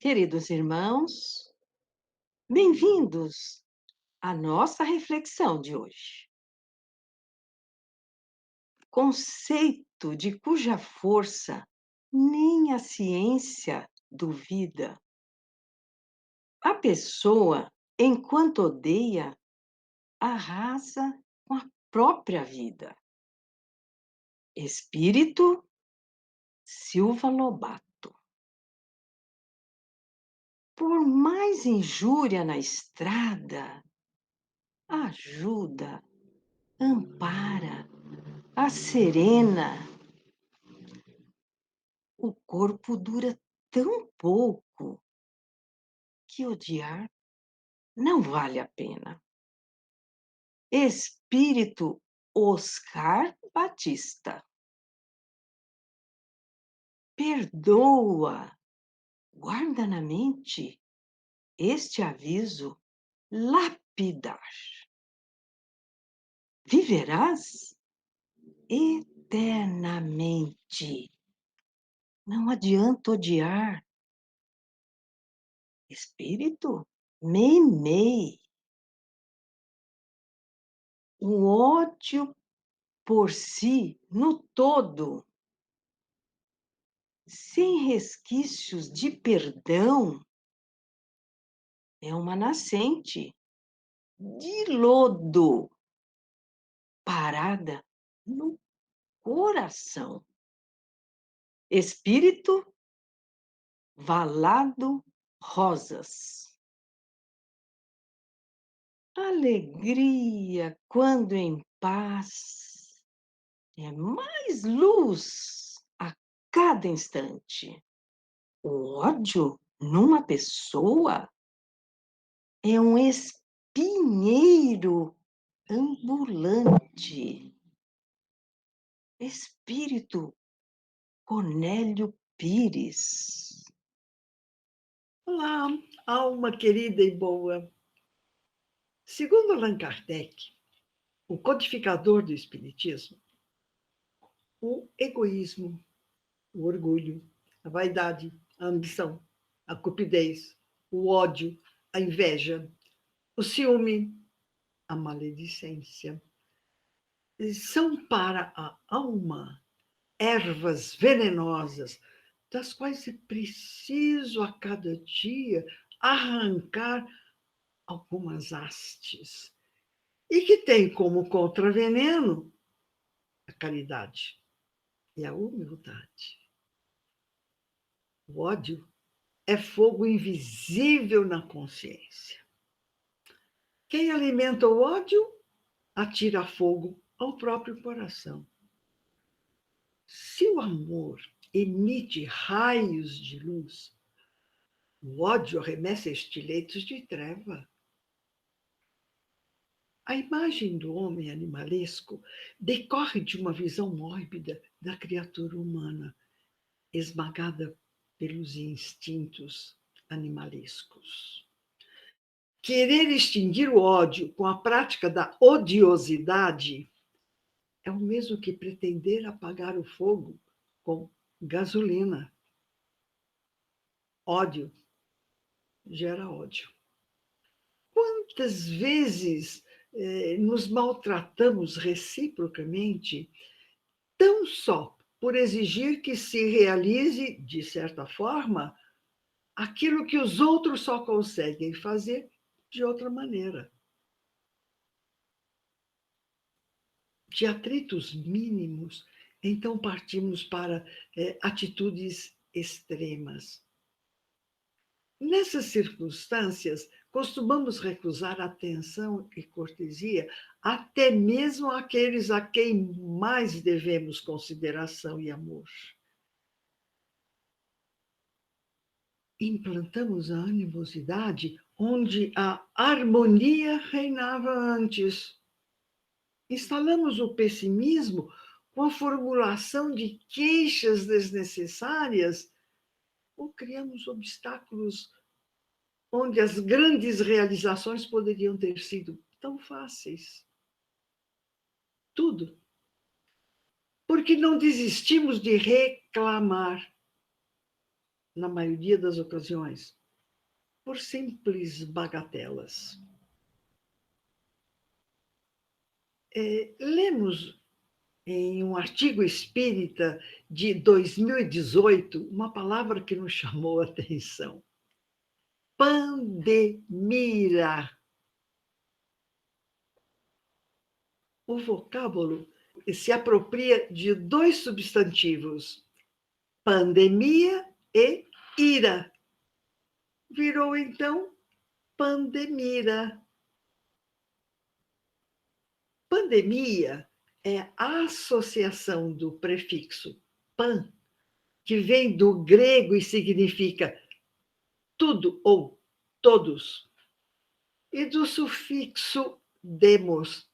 Queridos irmãos, bem-vindos à nossa reflexão de hoje. Conceito de cuja força nem a ciência duvida. A pessoa, enquanto odeia, arrasa com a própria vida. Espírito Silva Lobato. Por mais injúria na estrada, ajuda, ampara, serena. O corpo dura tão pouco que odiar não vale a pena. Espírito Oscar Batista. Perdoa, guarda na mente este aviso lapidar. Viverás eternamente. Não adianta odiar. Espírito, mei. O ódio por si, no todo, sem resquícios de perdão, é uma nascente de lodo parada no coração. Espírito Valado Rosas. Alegria quando em paz é mais luz a cada instante. O ódio numa pessoa é um espinheiro ambulante. Espírito Cornélio Pires. Olá, alma querida e boa. Segundo Allan Kardec, o codificador do Espiritismo, o egoísmo, o orgulho, a vaidade, a ambição, a cupidez, o ódio, a inveja, o ciúme, a maledicência, são para a alma ervas venenosas, das quais é preciso a cada dia arrancar algumas hastes, e que tem como contraveneno a caridade e a humildade. O ódio é fogo invisível na consciência. Quem alimenta o ódio atira fogo ao próprio coração. Se o amor emite raios de luz, o ódio arremessa estiletos de treva. A imagem do homem animalesco decorre de uma visão mórbida da criatura humana, esmagada pelos instintos animalescos. Querer extinguir o ódio com a prática da odiosidade é o mesmo que pretender apagar o fogo com gasolina. Ódio gera ódio. Quantas vezes nos maltratamos reciprocamente, tão só por exigir que se realize, de certa forma, aquilo que os outros só conseguem fazer de outra maneira. De atritos mínimos, então partimos para atitudes extremas. Nessas circunstâncias, costumamos recusar atenção e cortesia até mesmo àqueles a quem mais devemos consideração e amor. Implantamos a animosidade onde a harmonia reinava antes. Instalamos o pessimismo com a formulação de queixas desnecessárias ou criamos obstáculos onde as grandes realizações poderiam ter sido tão fáceis. Tudo. Porque não desistimos de reclamar. na maioria das ocasiões, por simples bagatelas. Lemos em um artigo espírita de 2018 uma palavra que nos chamou a atenção: pandemia. O vocábulo se apropria de dois substantivos, pandemia e ira. Virou, então, pandemia. Pandemia é a associação do prefixo pan, que vem do grego e significa tudo ou todos, e do sufixo demos,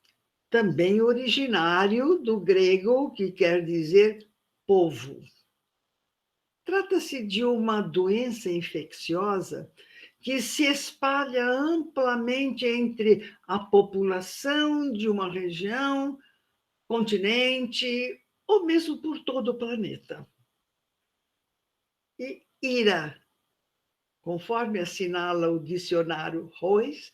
também originário do grego, que quer dizer povo. Trata-se de uma doença infecciosa que se espalha amplamente entre a população de uma região, continente ou mesmo por todo o planeta. E ira, conforme assinala o dicionário Reus,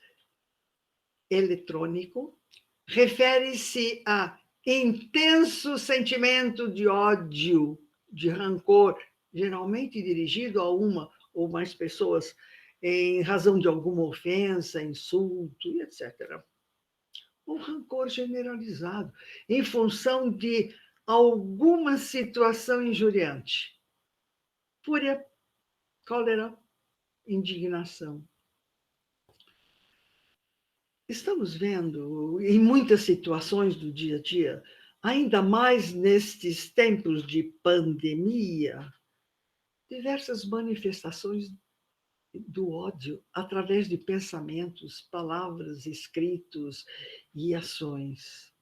eletrônico, refere-se a intenso sentimento de ódio, de rancor, geralmente dirigido a uma ou mais pessoas, em razão de alguma ofensa, insulto, etc. O rancor generalizado, em função de alguma situação injuriante. Fúria, cólera, indignação. Estamos vendo, em muitas situações do dia a dia, ainda mais nestes tempos de pandemia, diversas manifestações do ódio através de pensamentos, palavras, escritos e ações.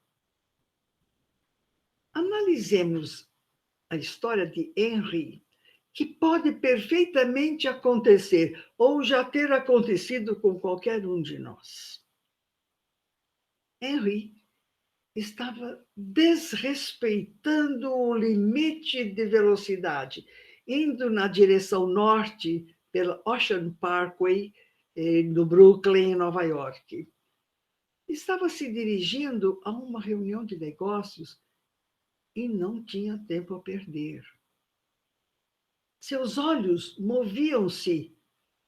Analisemos a história de Henry, que pode perfeitamente acontecer ou já ter acontecido com qualquer um de nós. Henry estava desrespeitando o limite de velocidade, indo na direção norte pela Ocean Parkway, no Brooklyn, Nova York. Estava se dirigindo a uma reunião de negócios e não tinha tempo a perder. Seus olhos moviam-se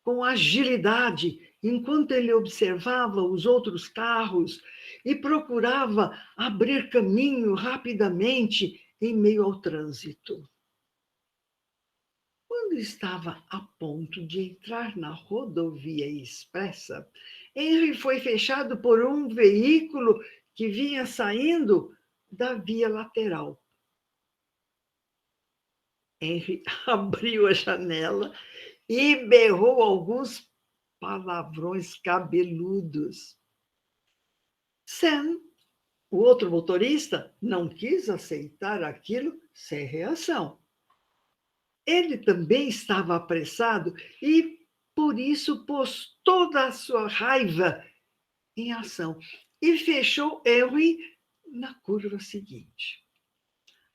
com agilidade enquanto ele observava os outros carros e procurava abrir caminho rapidamente em meio ao trânsito. Quando estava a ponto de entrar na rodovia expressa, Henry foi fechado por um veículo que vinha saindo da via lateral. Henry abriu a janela e berrou alguns palavrões cabeludos. Sam, o outro motorista, não quis aceitar aquilo sem reação. Ele também estava apressado e, por isso, pôs toda a sua raiva em ação e fechou Henry na curva seguinte.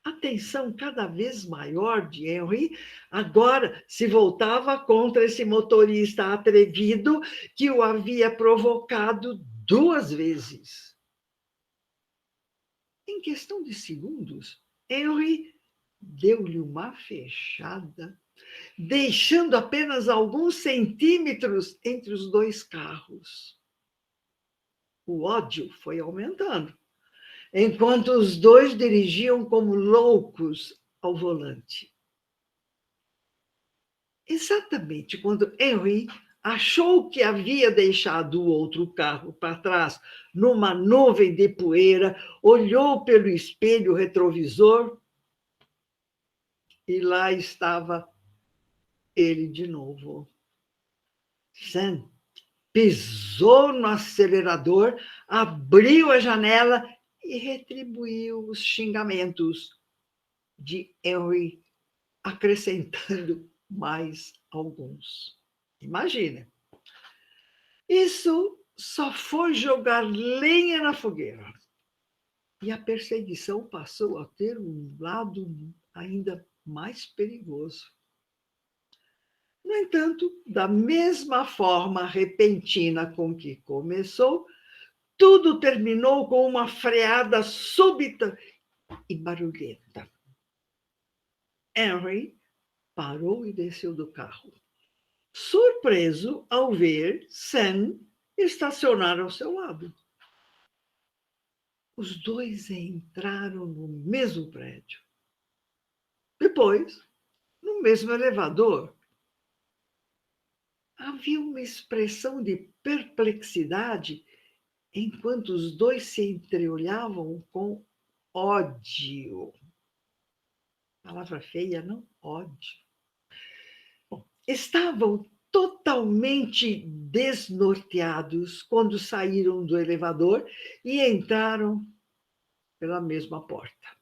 A tensão cada vez maior de Henry agora se voltava contra esse motorista atrevido que o havia provocado 2 vezes. Em questão de segundos, Henry deu-lhe uma fechada, deixando apenas alguns centímetros entre os 2 carros. O ódio foi aumentando, enquanto os 2 dirigiam como loucos ao volante. Exatamente quando Henry achou que havia deixado o outro carro para trás numa nuvem de poeira, olhou pelo espelho retrovisor e lá estava ele de novo. Sam pisou no acelerador, abriu a janela e retribuiu os xingamentos de Henry, acrescentando mais alguns. Imagina. Isso só foi jogar lenha na fogueira. E a perseguição passou a ter um lado ainda mais perigoso. No entanto, da mesma forma repentina com que começou, tudo terminou com uma freada súbita e barulhenta. Henry parou e desceu do carro, surpreso ao ver Sam estacionar ao seu lado. Os dois entraram no mesmo prédio. Depois, no mesmo elevador, havia uma expressão de perplexidade enquanto os dois se entreolhavam com ódio. Palavra feia, não? Ódio. Bom, estavam totalmente desnorteados quando saíram do elevador e entraram pela mesma porta.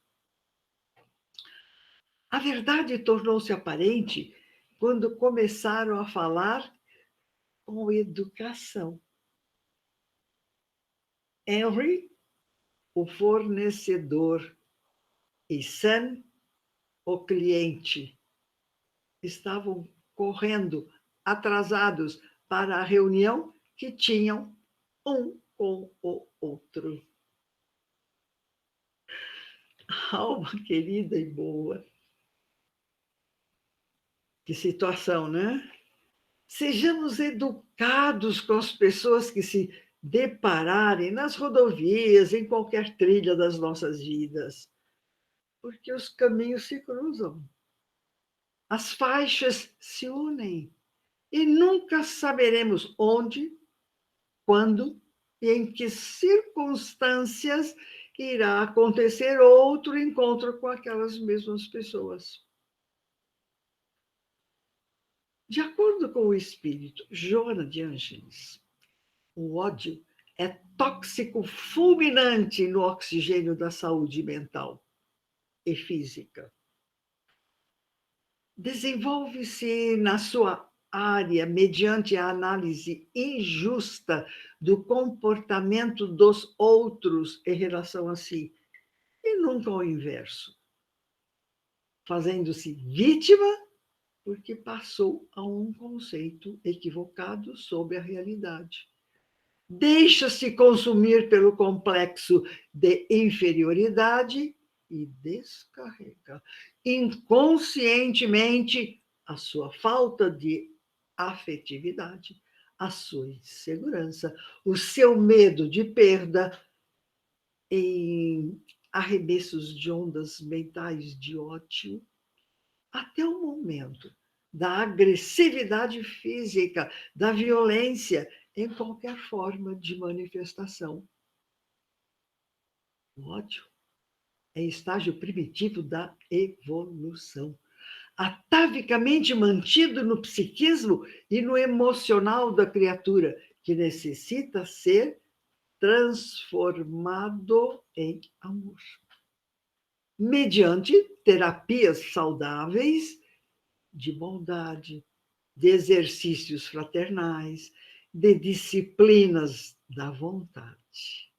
A verdade tornou-se aparente quando começaram a falar com educação. Henry, o fornecedor, e Sam, o cliente, estavam correndo, atrasados para a reunião que tinham um com o outro. Alma querida e boa. Que situação, né? Sejamos educados com as pessoas que se depararem nas rodovias, em qualquer trilha das nossas vidas, porque os caminhos se cruzam, as faixas se unem e nunca saberemos onde, quando e em que circunstâncias irá acontecer outro encontro com aquelas mesmas pessoas. De acordo com o espírito Joana de Ângeles, o ódio é tóxico fulminante no oxigênio da saúde mental e física. Desenvolve-se na sua área mediante a análise injusta do comportamento dos outros em relação a si, e nunca o inverso, fazendo-se vítima porque passou a um conceito equivocado sobre a realidade. Deixa-se consumir pelo complexo de inferioridade e descarrega inconscientemente a sua falta de afetividade, a sua insegurança, o seu medo de perda em arremessos de ondas mentais de ódio, até o momento da agressividade física, da violência, em qualquer forma de manifestação. O ódio é estágio primitivo da evolução, atavicamente mantido no psiquismo e no emocional da criatura, que necessita ser transformado em amor. Mediante terapias saudáveis de bondade, de exercícios fraternais, de disciplinas da vontade.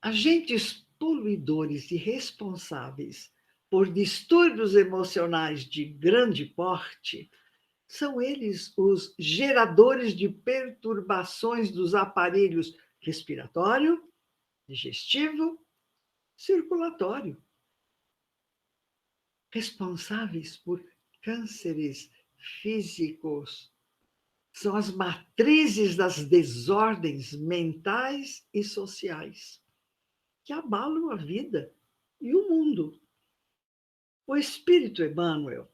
Agentes poluidores e responsáveis por distúrbios emocionais de grande porte são eles os geradores de perturbações dos aparelhos respiratório, digestivo, circulatório, responsáveis por cânceres físicos, são as matrizes das desordens mentais e sociais que abalam a vida e o mundo. O Espírito Emmanuel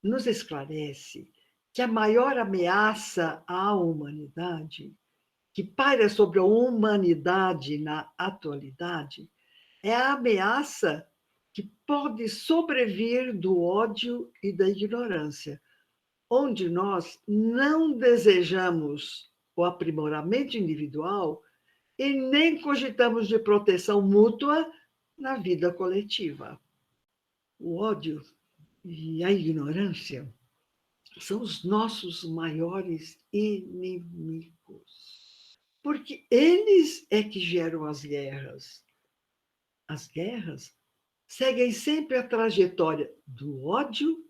nos esclarece que a maior ameaça à humanidade, que paira sobre a humanidade na atualidade, é a ameaça que pode sobrevir do ódio e da ignorância, onde nós não desejamos o aprimoramento individual e nem cogitamos de proteção mútua na vida coletiva. O ódio e a ignorância são os nossos maiores inimigos, porque eles é que geram as guerras. As guerras seguem sempre a trajetória do ódio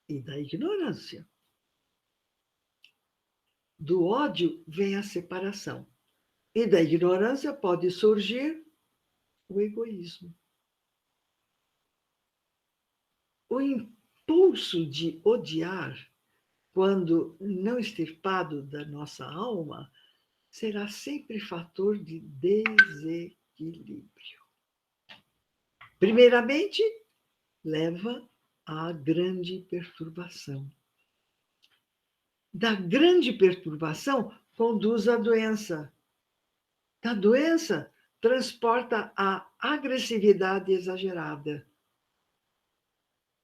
e da ignorância. Do ódio vem a separação, e da ignorância pode surgir o egoísmo. O impulso de odiar, quando não extirpado da nossa alma, será sempre fator de desequilíbrio. Primeiramente, leva à grande perturbação. Da grande perturbação, conduz à doença. Da doença, transporta a agressividade exagerada.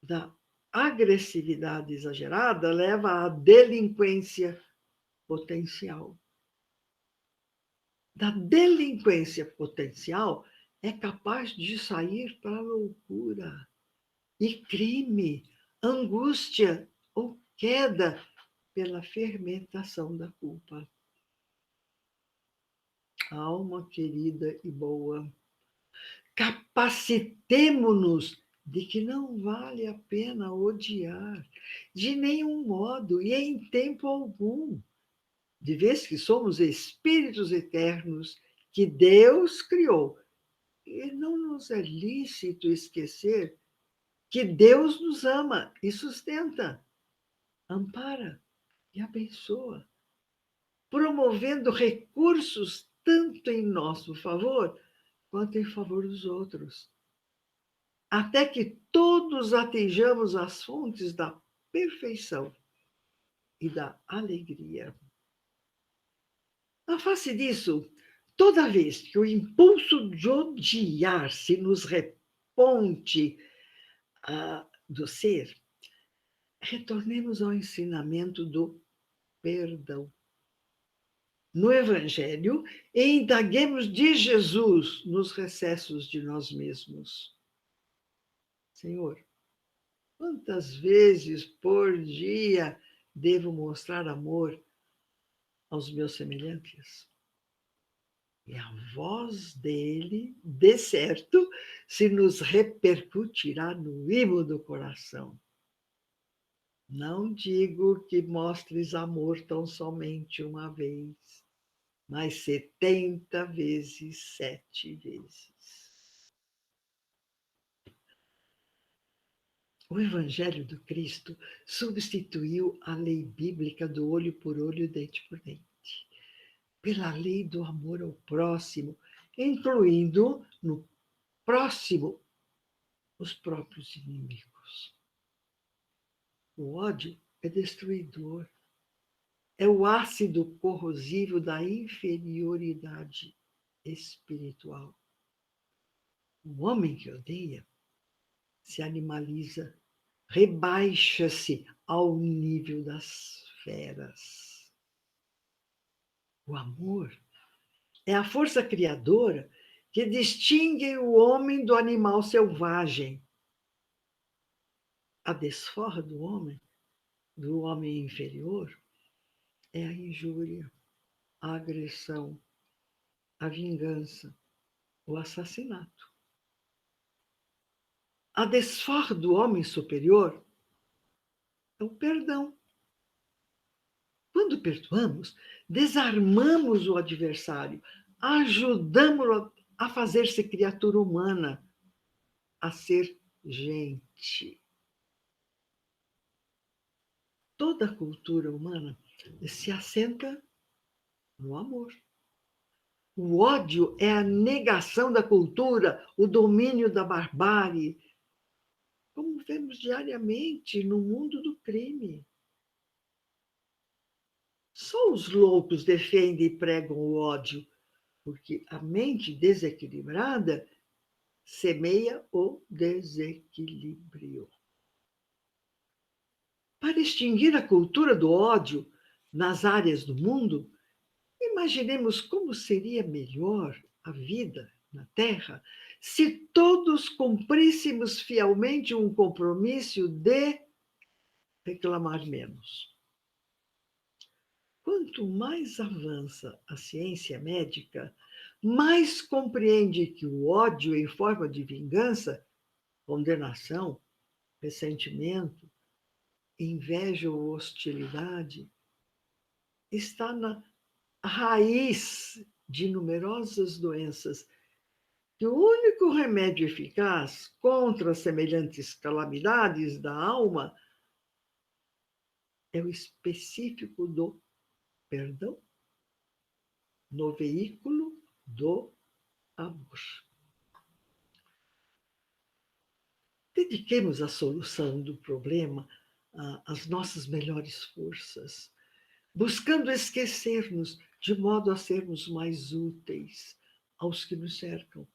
Da agressividade exagerada, leva à delinquência potencial. Da delinquência potencial, é capaz de sair para a loucura e crime, angústia ou queda pela fermentação da culpa. Alma querida e boa, capacitemo-nos de que não vale a pena odiar de nenhum modo e em tempo algum, de vez que somos espíritos eternos que Deus criou. E não nos é lícito esquecer que Deus nos ama e sustenta, ampara e abençoa, promovendo recursos tanto em nosso favor quanto em favor dos outros, até que todos atinjamos as fontes da perfeição e da alegria. A face disso, toda vez que o impulso de odiar se nos reponte do ser, retornemos ao ensinamento do perdão no Evangelho e indaguemos de Jesus nos recessos de nós mesmos. Senhor, quantas vezes por dia devo mostrar amor aos meus semelhantes? E a voz dele, de certo, se nos repercutirá no imo do coração. Não digo que mostres amor tão somente uma vez, mas 70 vezes, 7 vezes. O Evangelho do Cristo substituiu a lei bíblica do olho por olho, dente por dente, pela lei do amor ao próximo, incluindo no próximo os próprios inimigos. O ódio é destruidor, é o ácido corrosivo da inferioridade espiritual. O homem que odeia se animaliza, rebaixa-se ao nível das feras. O amor é a força criadora que distingue o homem do animal selvagem. A desforra do homem inferior, é a injúria, a agressão, a vingança, o assassinato. A desforra do homem superior é o perdão. Quando perdoamos, desarmamos o adversário, ajudamos-lo a fazer-se criatura humana, a ser gente. Toda a cultura humana se assenta no amor. O ódio é a negação da cultura, o domínio da barbárie, como vemos diariamente no mundo do crime. Só os loucos defendem e pregam o ódio, porque a mente desequilibrada semeia o desequilíbrio. Para extinguir a cultura do ódio nas áreas do mundo, imaginemos como seria melhor a vida na Terra se todos cumpríssemos fielmente um compromisso de reclamar menos. Quanto mais avança a ciência médica, mais compreende que o ódio em forma de vingança condenação, ressentimento, inveja ou hostilidade está na raiz de numerosas doenças, que o único remédio eficaz contra semelhantes calamidades da alma é o específico do perdão no veículo do amor. Dediquemos a solução do problema às nossas melhores forças, buscando esquecer-nos de modo a sermos mais úteis aos que nos cercam.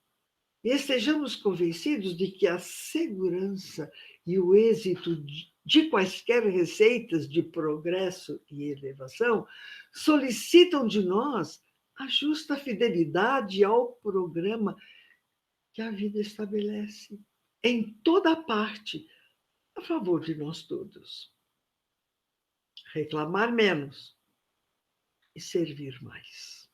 E estejamos convencidos de que a segurança e o êxito de quaisquer receitas de progresso e elevação solicitam de nós a justa fidelidade ao programa que a vida estabelece em toda parte a favor de nós todos. Reclamar menos e servir mais.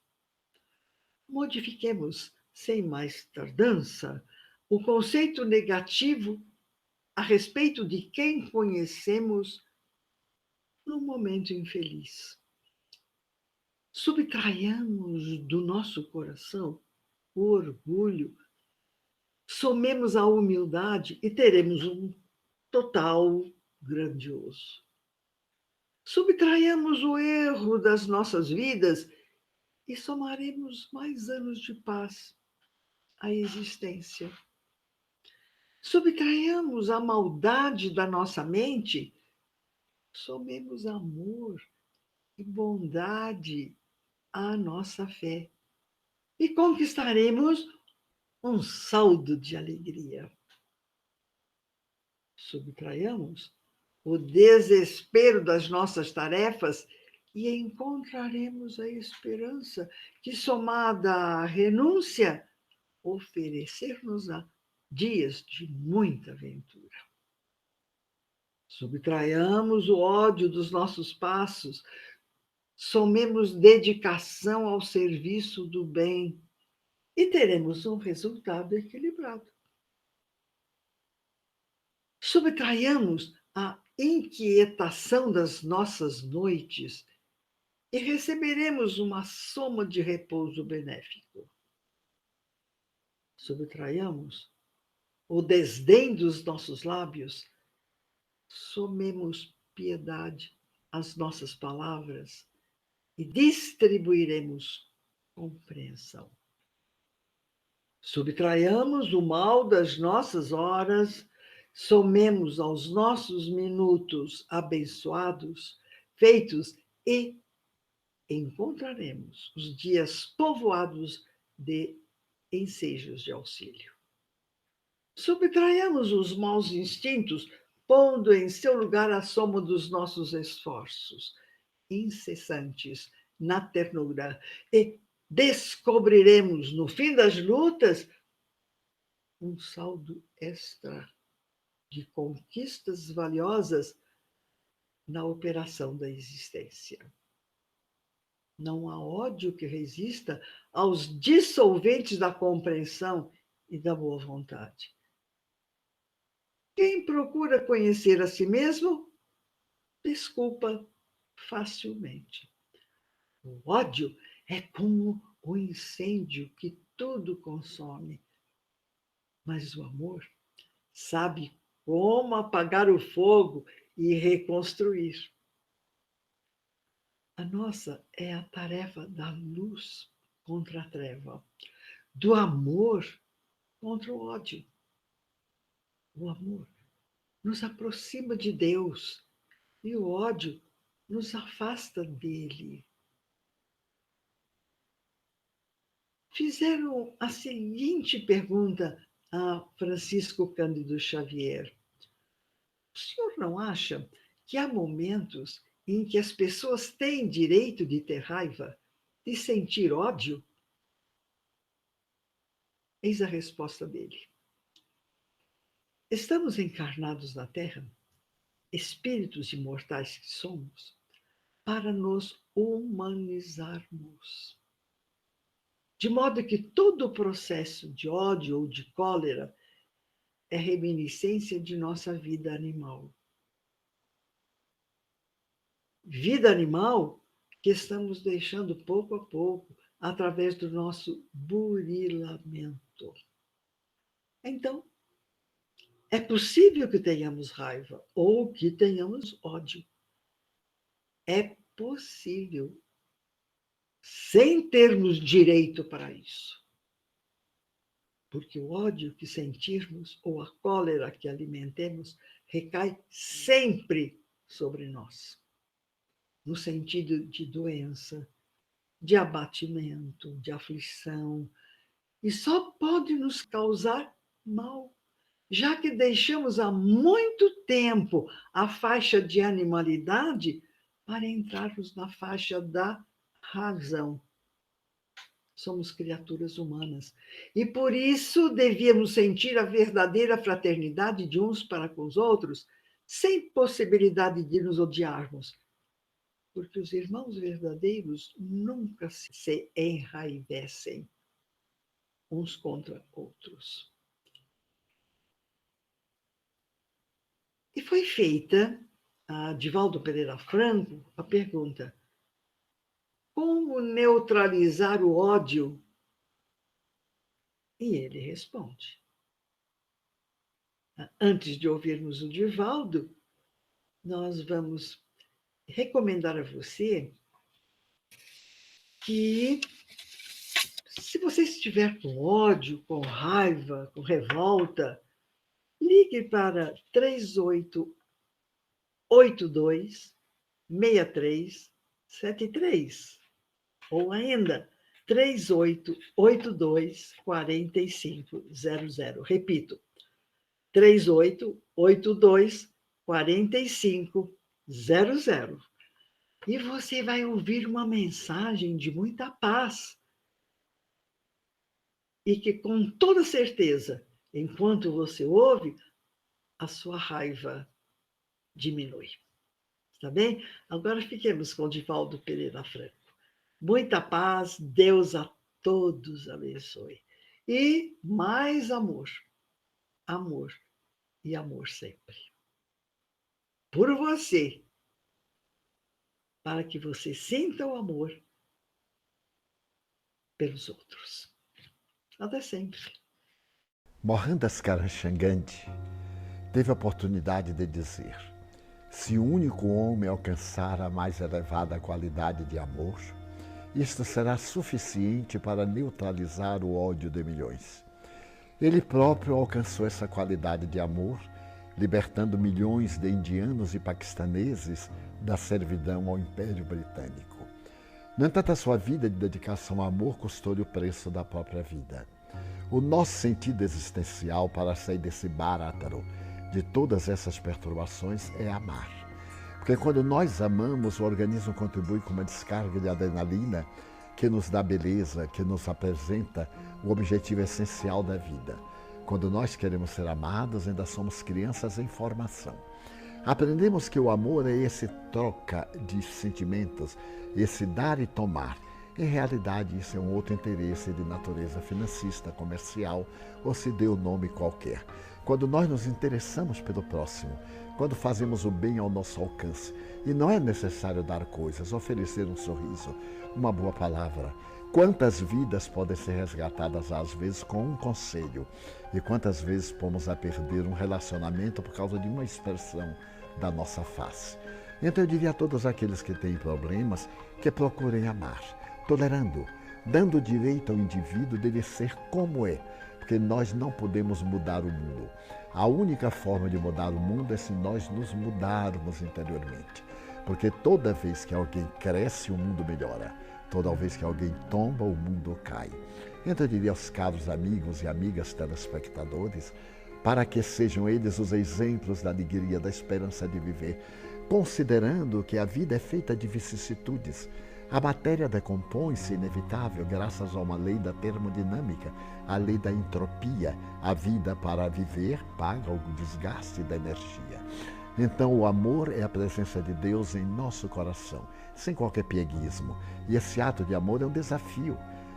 Modifiquemos, sem mais tardança, o conceito negativo a respeito de quem conhecemos num momento infeliz. Subtraiamos do nosso coração o orgulho, somemos a humildade e teremos um total grandioso. Subtraiamos o erro das nossas vidas e somaremos mais anos de paz à existência. Subtraiamos a maldade da nossa mente, somemos amor e bondade à nossa fé e conquistaremos um saldo de alegria. Subtraiamos o desespero das nossas tarefas e encontraremos a esperança que, somada à renúncia, oferecer-nos-á dias de muita aventura. Subtraiamos o ódio dos nossos passos, somemos dedicação ao serviço do bem e teremos um resultado equilibrado. Subtraiamos a inquietação das nossas noites e receberemos uma soma de repouso benéfico. Subtraiamos o desdém dos nossos lábios, somemos piedade às nossas palavras e distribuiremos compreensão. Subtraiamos o mal das nossas horas, somemos aos nossos minutos abençoados, feitos, e encontraremos os dias povoados de ensejos de auxílio. Subtraiamos os maus instintos, pondo em seu lugar a soma dos nossos esforços incessantes na ternura, e descobriremos, no fim das lutas, um saldo extra de conquistas valiosas na operação da existência. Não há ódio que resista aos dissolventes da compreensão e da boa vontade. Quem procura conhecer a si mesmo, desculpa facilmente. O ódio é como o incêndio que tudo consome. Mas o amor sabe como apagar o fogo e reconstruir. A nossa é a tarefa da luz contra a treva, do amor contra o ódio. O amor nos aproxima de Deus e o ódio nos afasta dele. Fizeram a seguinte pergunta a Francisco Cândido Xavier: o senhor não acha que há momentos em que as pessoas têm direito de ter raiva, de sentir ódio? Eis a resposta dele. Estamos encarnados na Terra, espíritos imortais que somos, para nos humanizarmos. De modo que todo o processo de ódio ou de cólera é reminiscência de nossa vida animal. Vida animal que estamos deixando pouco a pouco através do nosso burilamento. Então, é possível que tenhamos raiva ou que tenhamos ódio. É possível, sem termos direito para isso. Porque o ódio que sentirmos ou a cólera que alimentemos recai sempre sobre nós, no sentido de doença, de abatimento, de aflição, e só pode nos causar mal, já que deixamos há muito tempo a faixa de animalidade para entrarmos na faixa da razão. Somos criaturas humanas e por isso devíamos sentir a verdadeira fraternidade de uns para com os outros, sem possibilidade de nos odiarmos, porque os irmãos verdadeiros nunca se enraivecem uns contra outros. E foi feita a Divaldo Pereira Franco a pergunta: como neutralizar o ódio? E ele responde. Antes de ouvirmos o Divaldo, nós vamos recomendar a você que, se você estiver com ódio, com raiva, com revolta, ligue para 3882-6373, ou ainda 3882-4500. Repito, 3882-4500. E você vai ouvir uma mensagem de muita paz. E que, com toda certeza, enquanto você ouve, a sua raiva diminui. Tá bem? Agora fiquemos com Divaldo Pereira Franco. Muita paz, Deus a todos abençoe. E mais amor, amor e amor sempre. Por você, para que você sinta o amor pelos outros. Até sempre. Mohandas Karamchand teve a oportunidade de dizer: se o único homem alcançar a mais elevada qualidade de amor, isto será suficiente para neutralizar o ódio de milhões. Ele próprio alcançou essa qualidade de amor, libertando milhões de indianos e paquistaneses da servidão ao Império Britânico. No entanto, a sua vida de dedicação ao amor custou-lhe o preço da própria vida. O nosso sentido existencial para sair desse bártaro, de todas essas perturbações, é amar. Porque quando nós amamos, o organismo contribui com uma descarga de adrenalina que nos dá beleza, que nos apresenta o objetivo essencial da vida. Quando nós queremos ser amados, ainda somos crianças em formação. Aprendemos que o amor é esse troca de sentimentos, esse dar e tomar. Em realidade, isso é um outro interesse de natureza financista, comercial, ou se dê o nome qualquer. Quando nós nos interessamos pelo próximo, quando fazemos o bem ao nosso alcance, e não é necessário dar coisas, oferecer um sorriso, uma boa palavra. Quantas vidas podem ser resgatadas às vezes com um conselho, e quantas vezes pomos a perder um relacionamento por causa de uma expressão da nossa face. Então eu diria a todos aqueles que têm problemas que procurem amar, tolerando, dando direito ao indivíduo de ser como é, porque nós não podemos mudar o mundo. A única forma de mudar o mundo é se nós nos mudarmos interiormente, porque toda vez que alguém cresce, o mundo melhora. Toda vez que alguém tomba, o mundo cai. Então eu diria aos caros amigos e amigas telespectadores, para que sejam eles os exemplos da alegria, da esperança de viver, considerando que a vida é feita de vicissitudes. A matéria decompõe-se inevitável graças a uma lei da termodinâmica, a lei da entropia. A vida, para viver, paga o desgaste da energia. Então o amor é a presença de Deus em nosso coração, sem qualquer pieguismo. E esse ato de amor é um desafio.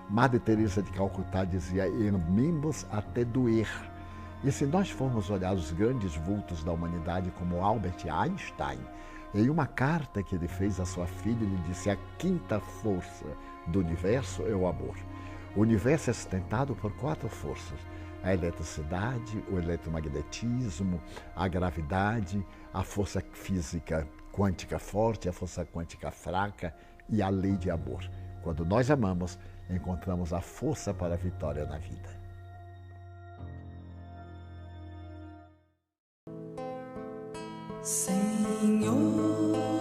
Madre Teresa de Calcutá dizia: amemos até doer. E se nós formos olhar os grandes vultos da humanidade, como Albert Einstein, em uma carta que ele fez à sua filha, ele disse: a quinta força do universo é o amor. O universo é sustentado por 4 forças: a eletricidade, o eletromagnetismo, a gravidade, a força física quântica forte, a força quântica fraca e a lei de amor. Quando nós amamos, encontramos a força para a vitória na vida. Senhor.